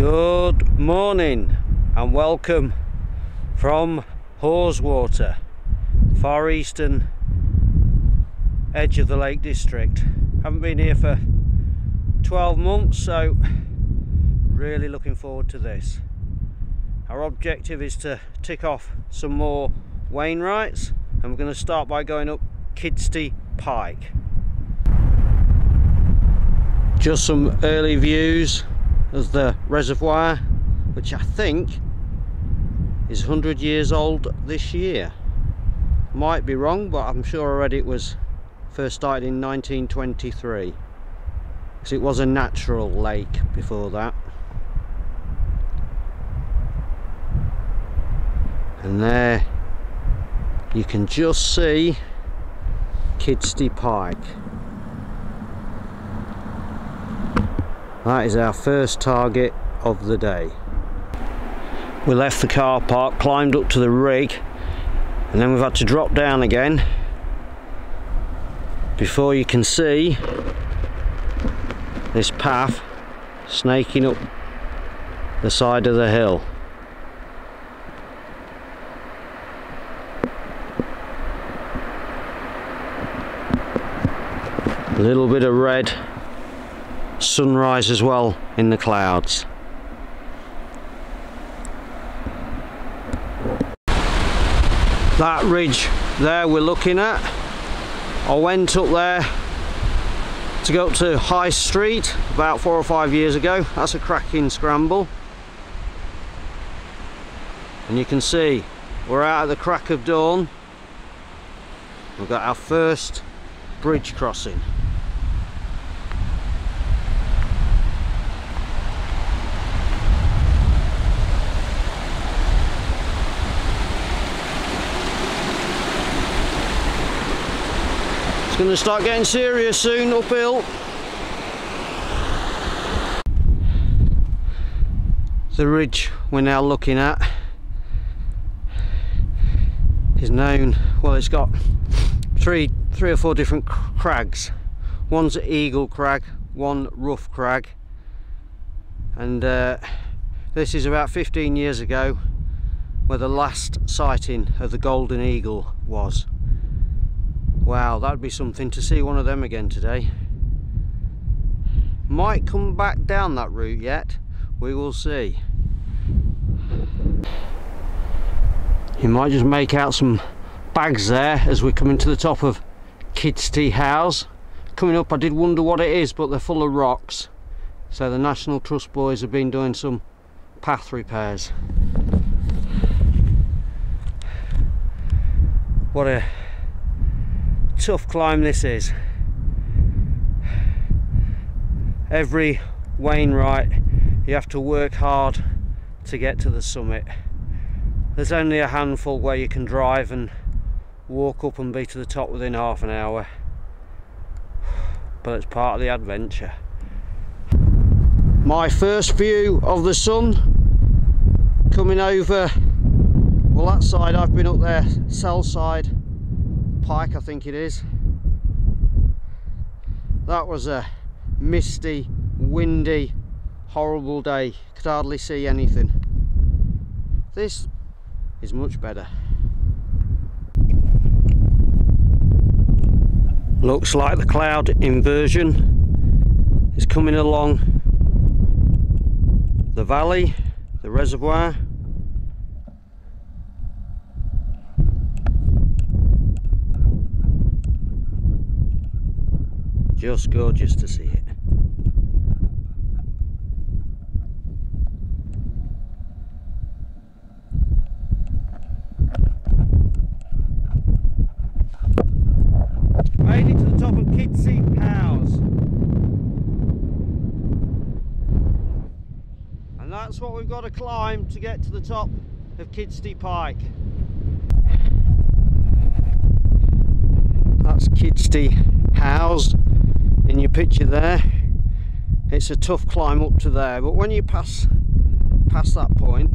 Good morning and welcome from Haweswater, far eastern edge of the Lake District. Haven't been here for 12 months, so really looking forward to this. Our objective is to tick off some more Wainwrights, and we're going to start by going up Kidsty Pike. Just some early views of the reservoir, which I think is 100 years old this year. Might be wrong, but I'm sure I read it was first started in 1923, because it was a natural lake before that. And there you can just see Kidsty Pike. That is our first target of the day. We left the car park, climbed up to the rig, and then we've had to drop down again before you can see this path snaking up the side of the hill. A little bit of red sunrise as well in the clouds. That ridge there we're looking at, I went up there to go up to High Street about 4 or 5 years ago. That's a cracking scramble, and you can see we're out at the crack of dawn. We've got our first bridge crossing. It's going to start getting serious soon uphill. The ridge we're now looking at is known, well, it's got three or four different crags. One's an Eagle Crag, one Rough Crag, and this is about 15 years ago where the last sighting of the golden eagle was. Wow, that'd be something to see one of them again today. Might come back down that route yet, we will see. You might just make out some bags there as we're coming to the top of Kidsty House. Coming up, I did wonder what it is, but they're full of rocks, so the National Trust boys have been doing some path repairs. What a tough climb this is. Every Wainwright you have to work hard to get to the summit. There's only a handful where you can drive and walk up and be to the top within half an hour, but it's part of the adventure. My first view of the sun coming over, well, that side I've been up there, Sellside Pike I think it is. That was a misty, windy, horrible day. Could hardly see anything. This is much better. Looks like the cloud inversion is coming along the valley, the reservoir. Just gorgeous to see it. Made it to the top of Kidsty House, and that's what we've got to climb to get to the top of Kidsty Pike. That's Kidsty House in your picture there. It's a tough climb up to there, but when you pass that point,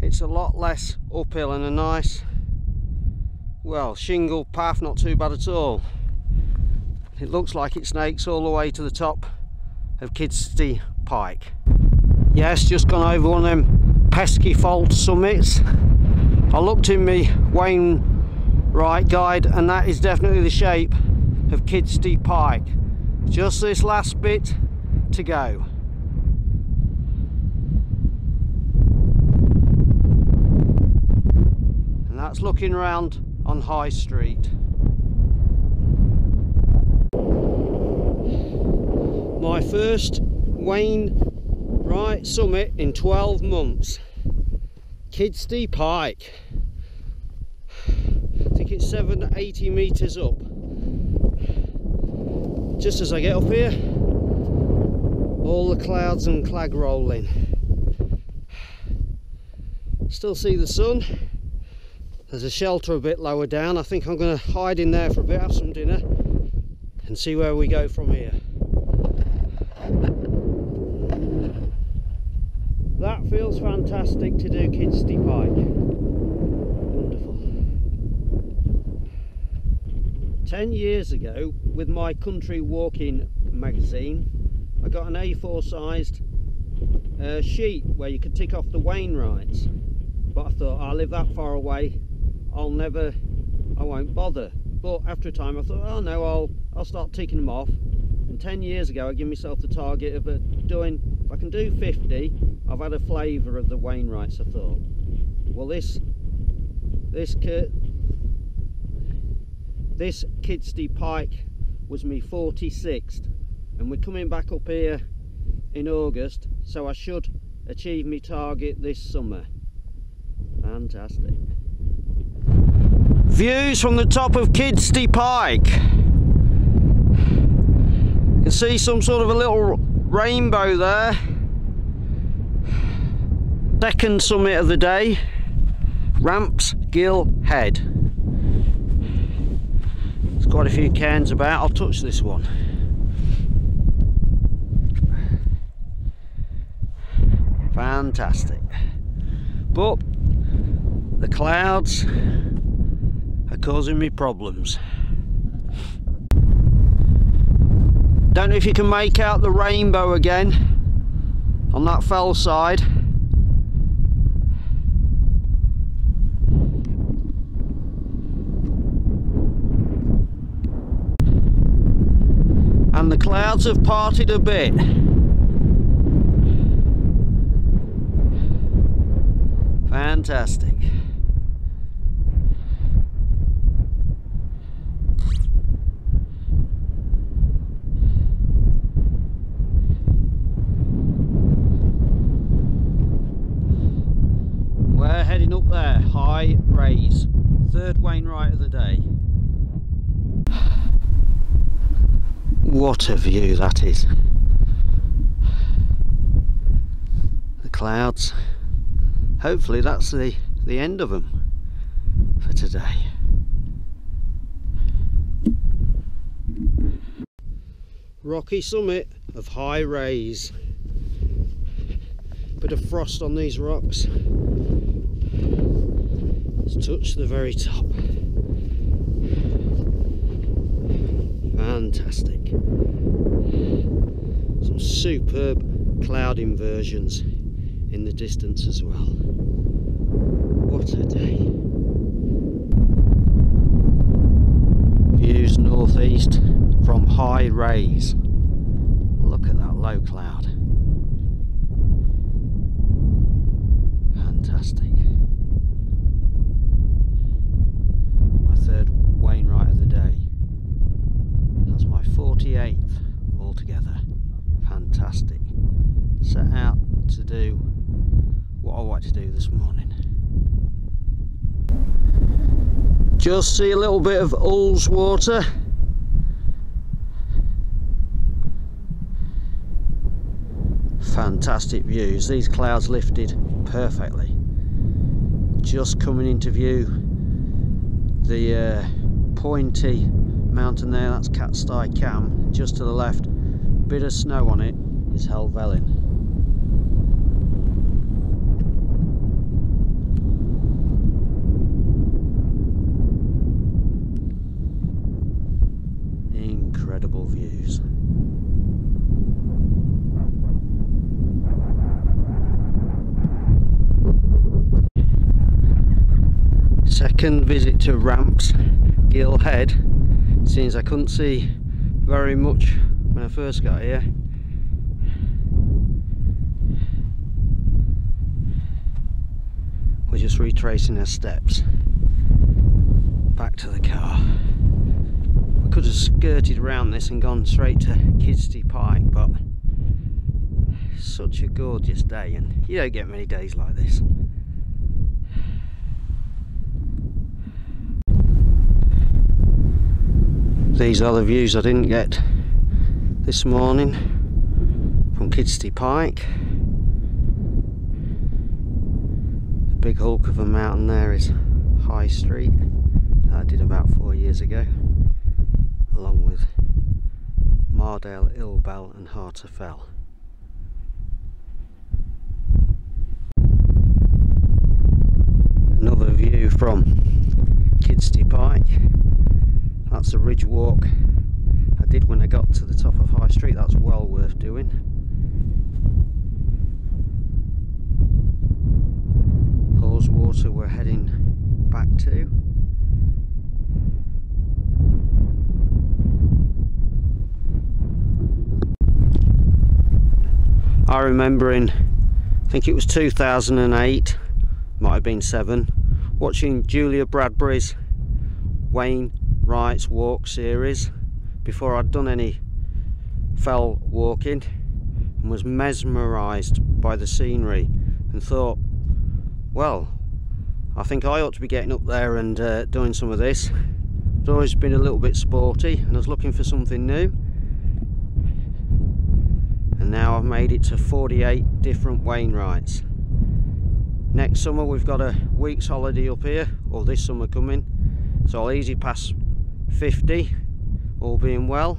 it's a lot less uphill and a nice, well, shingle path, not too bad at all. It looks like it snakes all the way to the top of Kidsty Pike. Yes, just gone over one of them pesky fault summits. I looked in my Wainwright guide and that is definitely the shape of Kidsty pike. Just this last bit to go. And that's looking round on High Street. My first Wainwright summit in 12 months. Kidsty pike. I think it's 780 metres up. Just as I get up here, all the clouds and clag rolling. Still see the sun. There's a shelter a bit lower down. I think I'm going to hide in there for a bit, have some dinner and see where we go from here. That feels fantastic to do Kidsty pike. Wonderful. 10 years ago, with my country walking magazine, I got an A4 sized sheet where you could tick off the Wainwrights. But I thought, I live that far away, I won't bother. But after a time I thought, oh no, I'll start ticking them off. And 10 years ago I gave myself the target of doing, if I can do 50, I've had a flavour of the Wainwrights. I thought, well this Kidsty pike was me 46th, and we're coming back up here in August, so I should achieve my target this summer. Fantastic. Views from the top of Kidsty pike. You can see some sort of a little rainbow there. Second summit of the day, Rampsgill Head. There's quite a few cairns about. I'll touch this one. Fantastic. But the clouds are causing me problems. Don't know if you can make out the rainbow again on that fell side. And the clouds have parted a bit. Fantastic. We're heading up there, High Raise, third Wainwright of the day. What a view that is. The clouds. Hopefully that's the end of them for today. Rocky summit of High Raise. Bit of frost on these rocks. Let's touch the very top. Fantastic. Some superb cloud inversions in the distance as well. What a day. Views northeast from High Raise. Look at that low cloud. Fantastic. My third Wainwright of the day. That's my 48th altogether. Fantastic. Set out to do what I wanted to do this morning. Just see a little bit of Haweswater. Fantastic views. These clouds lifted perfectly. Just coming into view the pointy mountain there, that's Kidsty Cam. Just to the left, bit of snow on it, is Helvellyn. Incredible views. Second visit to Rampsgill Head, since I couldn't see very much when I first got here. We're just retracing our steps back to the car. We could have skirted around this and gone straight to Kidsty Pike, but such a gorgeous day, and you don't get many days like this. These are the views I didn't get this morning from Kidsty Pike. The big hulk of a mountain there is High Street that I did about 4 years ago, along with Mardale, Ilbel and Harter Fell. Another view from Kidsty Pike. That's the ridge walk I did when I got to the top of High Street. That's well worth doing. Haweswater we're heading back to. I remember I think it was 2008, might have been 7, watching Julia Bradbury's Wayne Wright's walk series before I'd done any fell walking, and was mesmerised by the scenery and thought, well, I think I ought to be getting up there and doing some of this. I've always been a little bit sporty and I was looking for something new, and now I've made it to 48 different Wainwrights. Next summer we've got a week's holiday up here, or this summer coming, so I'll easily pass 50, all being well.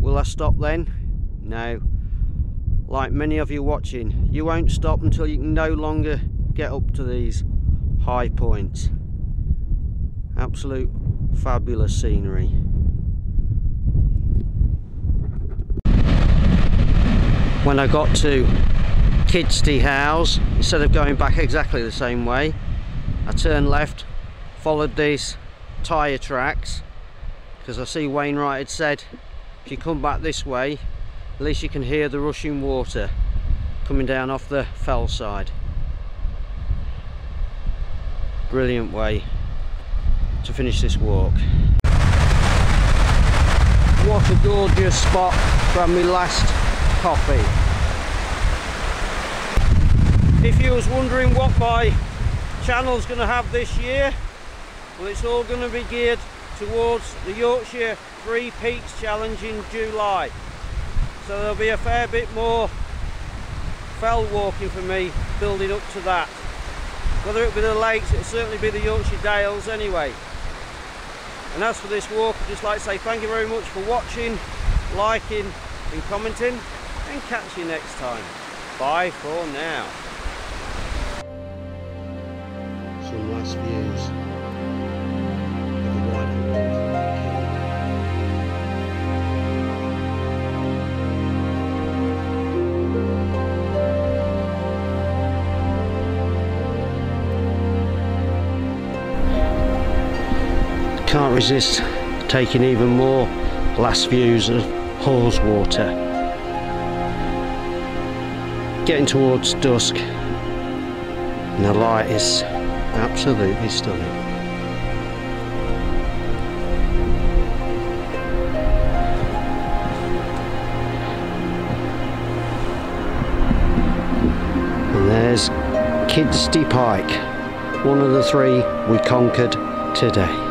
Will I stop then? No. Like many of you watching, you won't stop until you can no longer get up to these high points. Absolute fabulous scenery. When I got to Kidsty House, instead of going back exactly the same way, I turned left, followed these tyre tracks, because I see Wainwright had said if you come back this way, at least you can hear the rushing water coming down off the fell side. Brilliant way to finish this walk. What a gorgeous spot from my last coffee. If you was wondering what my channel's going to have this year, well, it's all going to be geared towards the Yorkshire 3 Peaks Challenge in July. So there'll be a fair bit more fell walking for me building up to that. Whether it be the lakes, it'll certainly be the Yorkshire Dales anyway. And as for this walk, I'd just like to say thank you very much for watching, liking and commenting, and catch you next time. Bye for now. Some last views. Can't resist taking even more last views of Haweswater. Getting towards dusk and the light is absolutely stunning. And there's Kidsty Pike, one of the 3 we conquered today.